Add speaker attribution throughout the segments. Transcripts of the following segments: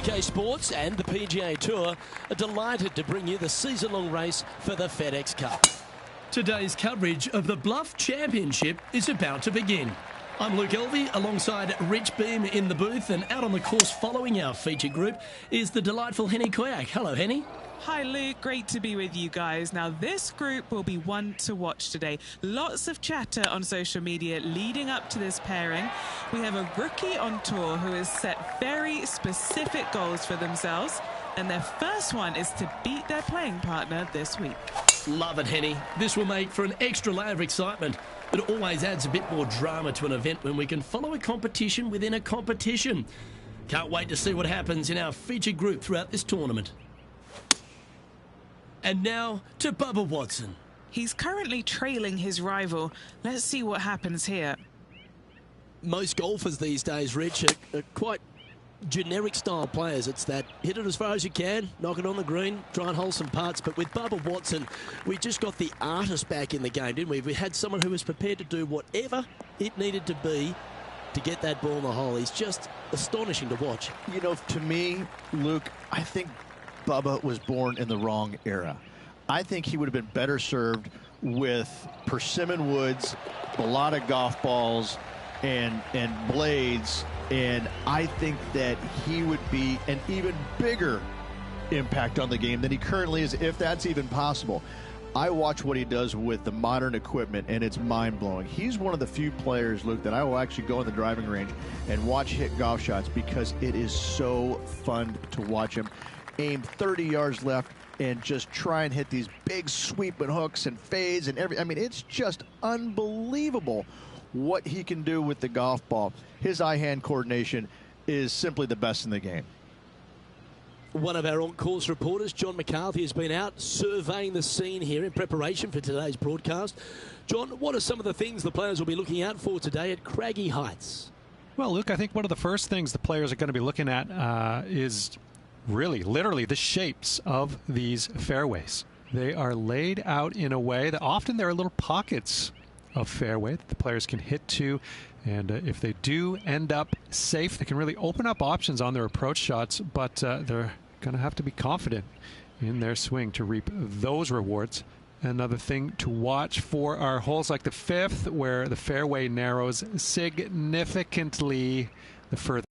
Speaker 1: UK Sports and the PGA Tour are delighted to bring you the season-long race for the FedEx Cup. Today's coverage of the Bluff Championship is about to begin. I'm Luke Elvey alongside Rich Beam in the booth, and out on the course following our feature group is the delightful Henny Koyak. Hello, Henny.
Speaker 2: Hi Luke, great to be with you guys. Now this group will be one to watch today. Lots of chatter on social media leading up to this pairing. We have a rookie on tour who has set very specific goals for themselves, and their first one is to beat their playing partner this week.
Speaker 1: Love it, Henny. This will make for an extra layer of excitement. It always adds a bit more drama to an event when we can follow a competition within a competition. Can't wait to see what happens in our featured group throughout this tournament. And now to Bubba Watson.
Speaker 2: He's currently trailing his rival. Let's see what happens here.
Speaker 1: Most golfers these days, Rich, are quite generic style players. It's that hit it as far as you can, knock it on the green, try and hold some putts. But with Bubba Watson, we just got the artist back in the game, didn't we? We had someone who was prepared to do whatever it needed to be to get that ball in the hole. He's just astonishing to watch.
Speaker 3: You know, to me, Luke, I think Bubba was born in the wrong era. I think he would have been better served with persimmon woods, a lot of golf balls, and blades, and I think that he would be an even bigger impact on the game than he currently is, if that's even possible. I watch what he does with the modern equipment, and it's mind-blowing. He's one of the few players, Luke, that I will actually go in the driving range and watch hit golf shots because it is so fun to watch him aim 30 yards left and just try and hit these big sweeping hooks and fades and I mean, it's just unbelievable what he can do with the golf ball. His eye-hand coordination is simply the best in the game.
Speaker 1: One of our on-course reporters, John McCarthy, has been out surveying the scene here in preparation for today's broadcast. John, what are some of the things the players will be looking out for today at Craggy Heights?
Speaker 4: Well, Luke, I think one of the first things the players are going to be looking at is really, literally, the shapes of these fairways. They are laid out in a way that often there are little pockets of fairway that the players can hit to, and if they do end up safe, they can really open up options on their approach shots, but they're going to have to be confident in their swing to reap those rewards. Another thing to watch for are holes like the fifth, where the fairway narrows significantly the further.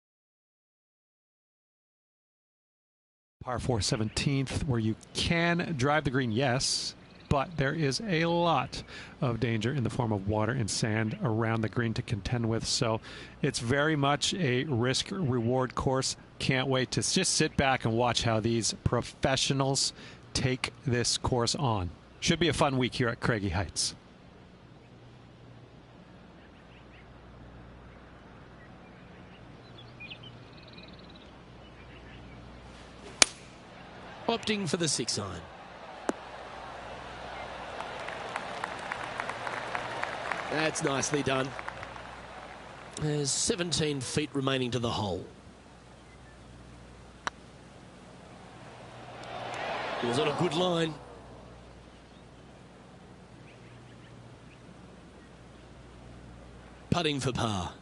Speaker 4: Par 4 17th, where you can drive the green, yes, but there is a lot of danger in the form of water and sand around the green to contend with. So it's very much a risk-reward course. Can't wait to just sit back and watch how these professionals take this course on. Should be a fun week here at Craggy Heights.
Speaker 1: Opting for the 6-iron. That's nicely done. There's 17 feet remaining to the hole. It was on a good line. Putting for par.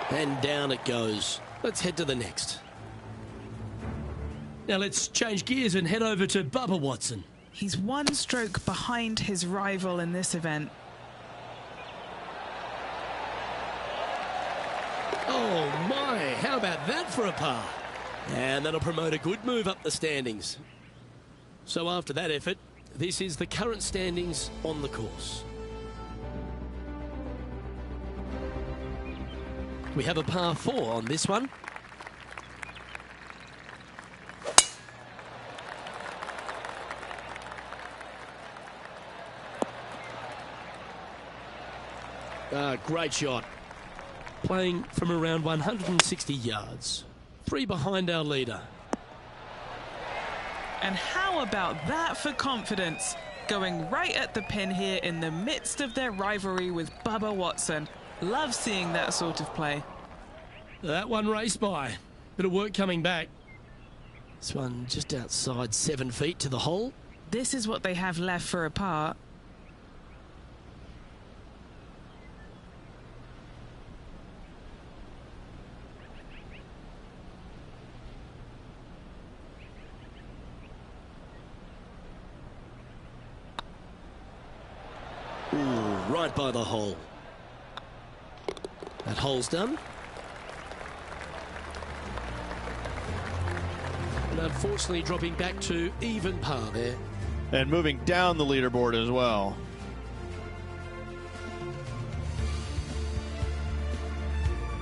Speaker 1: And down it goes. Let's head to the next. Now let's change gears and head over to Bubba Watson.
Speaker 2: He's one stroke behind his rival in this event.
Speaker 1: Oh my, how about that for a par? And that'll promote a good move up the standings. So after that effort, this is the current standings on the course. We have a par 4 on this one. Great shot. Playing from around 160 yards. 3 behind our leader.
Speaker 2: And how about that for confidence? Going right at the pin here in the midst of their rivalry with Bubba Watson. Love seeing that sort of play.
Speaker 1: That one raced by. Bit of work coming back. This one just outside 7 feet to the hole.
Speaker 2: This is what they have left for a par.
Speaker 1: right by the hole. That hole's done. And unfortunately dropping back to even par there.
Speaker 3: And moving down the leaderboard as well.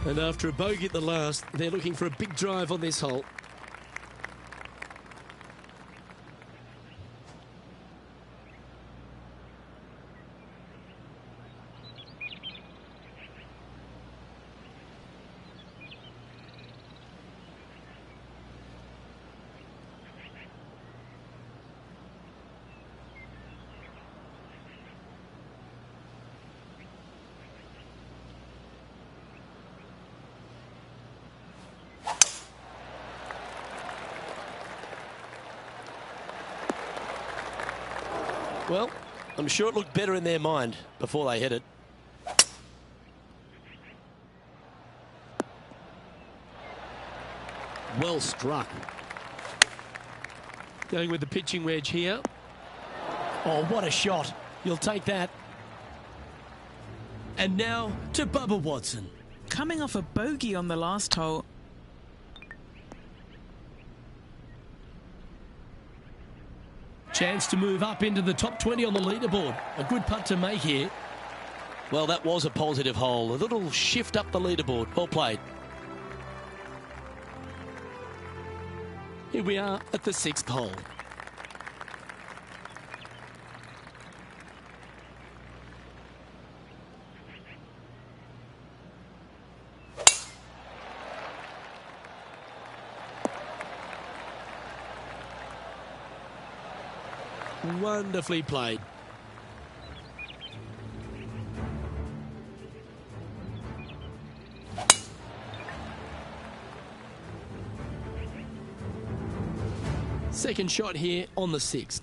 Speaker 1: And after a bogey at the last, they're looking for a big drive on this hole. Well, I'm sure it looked better in their mind before they hit it. Well struck. Going with the pitching wedge here. Oh, what a shot. You'll take that. And now to Bubba Watson.
Speaker 2: Coming off a bogey on the last hole.
Speaker 1: Chance to move up into the top 20 on the leaderboard. A good putt to make here. Well, that was a positive hole. A little shift up the leaderboard. Well played. Here we are at the 6th hole. Wonderfully played. Second shot here on the 6th.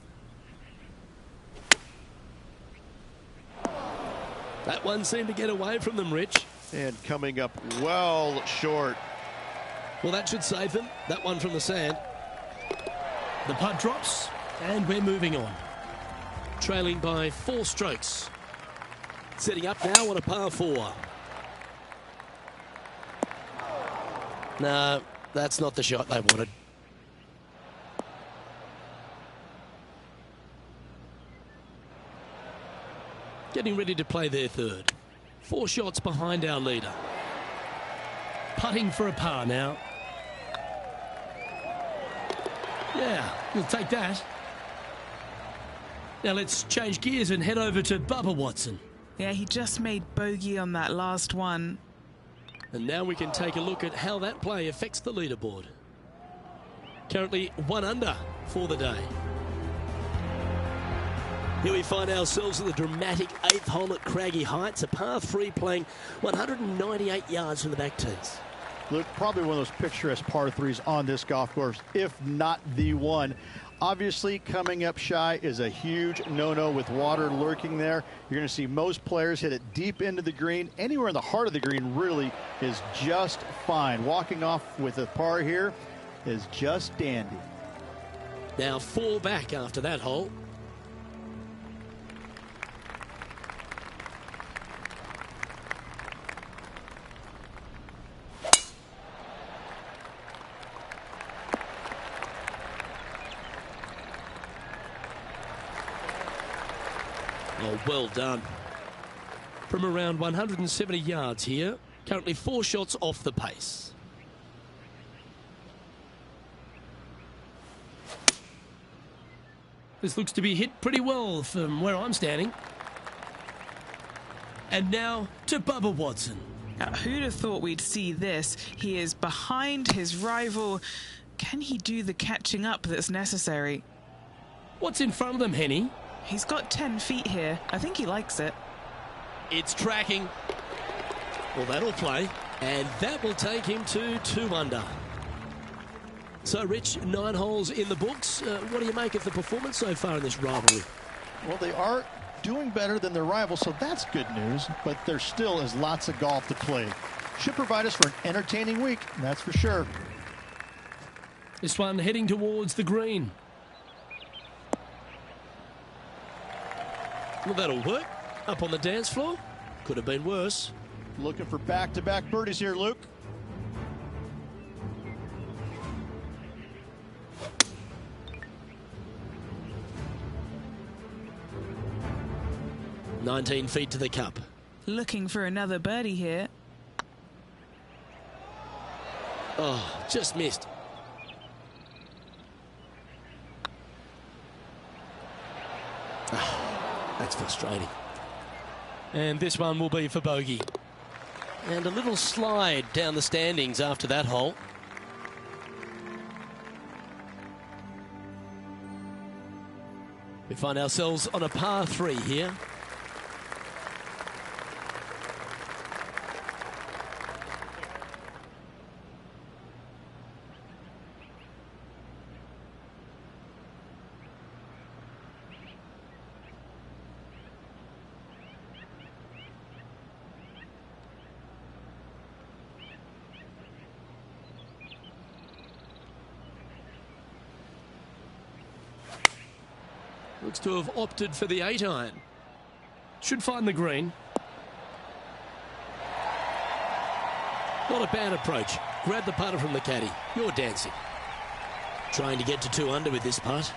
Speaker 1: That one seemed to get away from them, Rich.
Speaker 3: And coming up well short.
Speaker 1: Well, that should save them. That one from the sand. The putt drops, and we're moving on. Trailing by 4 strokes. Setting up now on a par 4. No, that's not the shot they wanted. Getting ready to play their 3rd. 4 shots behind our leader. Putting for a par now. Yeah, you'll take that. Now let's change gears and head over to Bubba Watson.
Speaker 2: Yeah, he just made bogey on that last one.
Speaker 1: And now we can take a look at how that play affects the leaderboard. Currently 1 under for the day. Here we find ourselves at the dramatic 8th hole at Craggy Heights, a par 3 playing 198 yards from the back tees.
Speaker 3: Luke, probably one of those picturesque par 3s on this golf course, if not the one. Obviously, coming up shy is a huge no-no with water lurking there. You're going to see most players hit it deep into the green. Anywhere in the heart of the green really is just fine. Walking off with a par here is just dandy.
Speaker 1: Now 4 back after that hole. Oh, well done. From around 170 yards here, currently 4 shots off the pace. This looks to be hit pretty well from where I'm standing. And now to Bubba Watson.
Speaker 2: Now, who'd have thought we'd see this? He is behind his rival. Can he do the catching up that's necessary?
Speaker 1: What's in front of them, Henny?
Speaker 2: He's got 10 feet here. I think he likes it.
Speaker 1: It's tracking. Well, that'll play. And that will take him to 2 under. So, Rich, 9 holes in the books. What do you make of the performance so far in this rivalry?
Speaker 3: Well, they are doing better than their rivals, so that's good news. But there still is lots of golf to play. Should provide us for an entertaining week, that's for sure.
Speaker 1: This one heading towards the green. Well, that'll work. Up on the dance floor. Could have been worse.
Speaker 3: Looking for back-to-back birdies here, Luke.
Speaker 1: "19 feet to the cup."
Speaker 2: Looking for another birdie here.
Speaker 1: Oh, just missed. That's frustrating. And this one will be for bogey. And a little slide down the standings after that hole. We find ourselves on a par 3 here. Looks to have opted for the 8-iron. Should find the green. Not a bad approach. Grab the putter from the caddy. You're dancing. Trying to get to 2 under with this putt.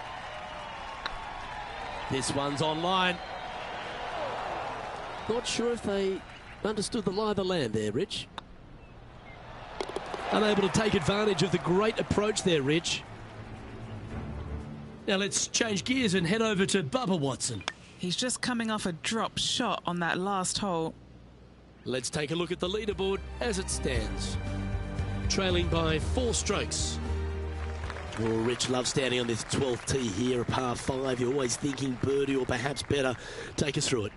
Speaker 1: This one's on line. Not sure if they understood the lie of the land there, Rich. Unable to take advantage of the great approach there, Rich. Now let's change gears and head over to Bubba Watson.
Speaker 2: He's just coming off a drop shot on that last hole.
Speaker 1: Let's take a look at the leaderboard as it stands. Trailing by 4 strokes. Oh, Rich loves standing on this 12th tee here, a par 5. You're always thinking birdie or perhaps better. Take us through it.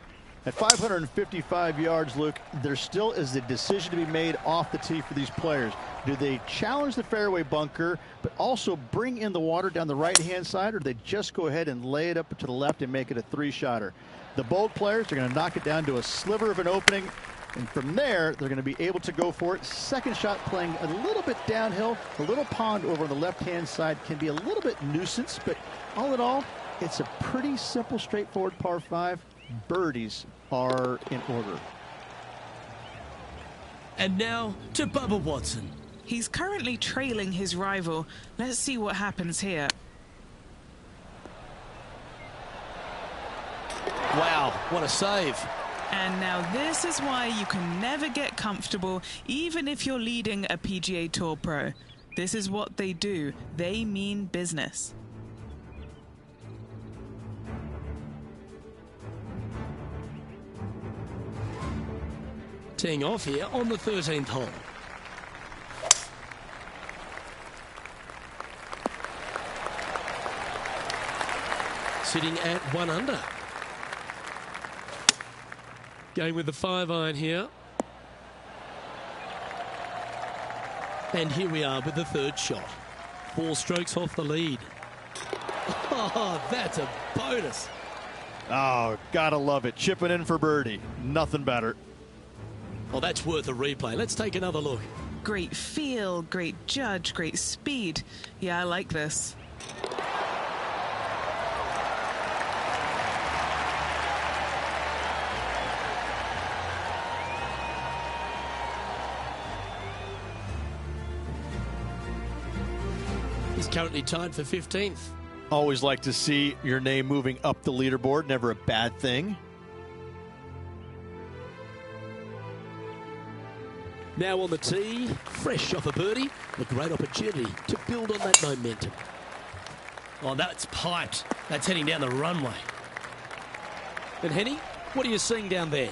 Speaker 3: At 555 yards, Luke, there still is a decision to be made off the tee for these players. Do they challenge the fairway bunker, but also bring in the water down the right-hand side, or do they just go ahead and lay it up to the left and make it a 3-shotter? The bold players are going to knock it down to a sliver of an opening, and from there, they're going to be able to go for it. Second shot playing a little bit downhill. The little pond over on the left-hand side can be a little bit nuisance, but all in all, it's a pretty simple, straightforward par 5. Birdies are in order.
Speaker 1: And now to Bubba Watson.
Speaker 2: He's currently trailing his rival. Let's see what happens here.
Speaker 1: Wow, what a save.
Speaker 2: And now this is why you can never get comfortable, even if you're leading a PGA Tour pro. This is what they do. They mean business.
Speaker 1: Teeing off here on the 13th hole. Sitting at 1 under. Going with the 5-iron here. And here we are with the 3rd shot. 4 strokes off the lead. Oh, that's a bonus.
Speaker 3: Oh, gotta love it. Chipping in for birdie. Nothing better.
Speaker 1: Well, that's worth a replay. Let's take another look.
Speaker 2: Great feel, great judge, great speed. Yeah, I like this.
Speaker 1: He's currently tied for 15th.
Speaker 3: Always like to see your name moving up the leaderboard. Never a bad thing.
Speaker 1: Now on the tee, fresh off a birdie, a great opportunity to build on that momentum. Oh, that's piped. That's heading down the runway. And Henny, what are you seeing down there?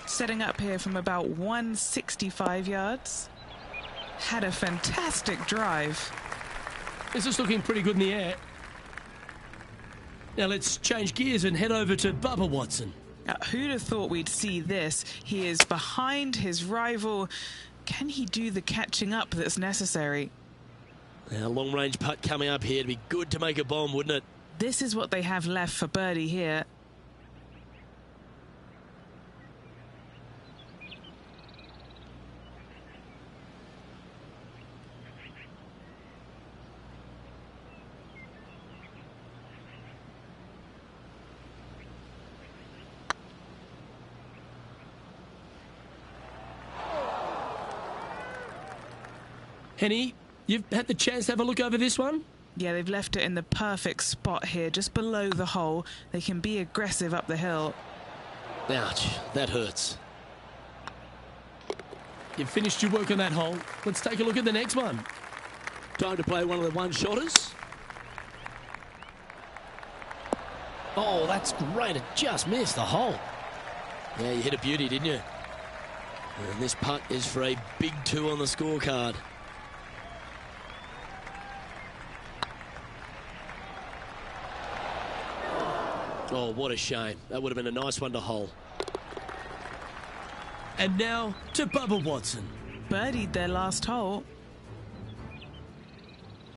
Speaker 2: Setting up here from about 165 yards. Had a fantastic drive.
Speaker 1: This is looking pretty good in the air. Now let's change gears and head over to Bubba Watson.
Speaker 2: Who'd have thought we'd see this? He is behind his rival. Can he do the catching up that's necessary?
Speaker 1: Now, long-range putt coming up here. It'd be good to make a bomb, wouldn't it?
Speaker 2: This is what they have left for birdie here.
Speaker 1: Henny, you've had the chance to have a look over this one?
Speaker 2: Yeah, they've left it in the perfect spot here, just below the hole. They can be aggressive up the hill.
Speaker 1: Ouch, that hurts. You've finished your work on that hole. Let's take a look at the next one. Time to play one of the one-shotters. Oh, that's great. It just missed the hole. Yeah, you hit a beauty, didn't you? And this putt is for a big 2 on the scorecard. Oh, what a shame. That would have been a nice one to hole. And now to Bubba Watson.
Speaker 2: Birdied their last hole.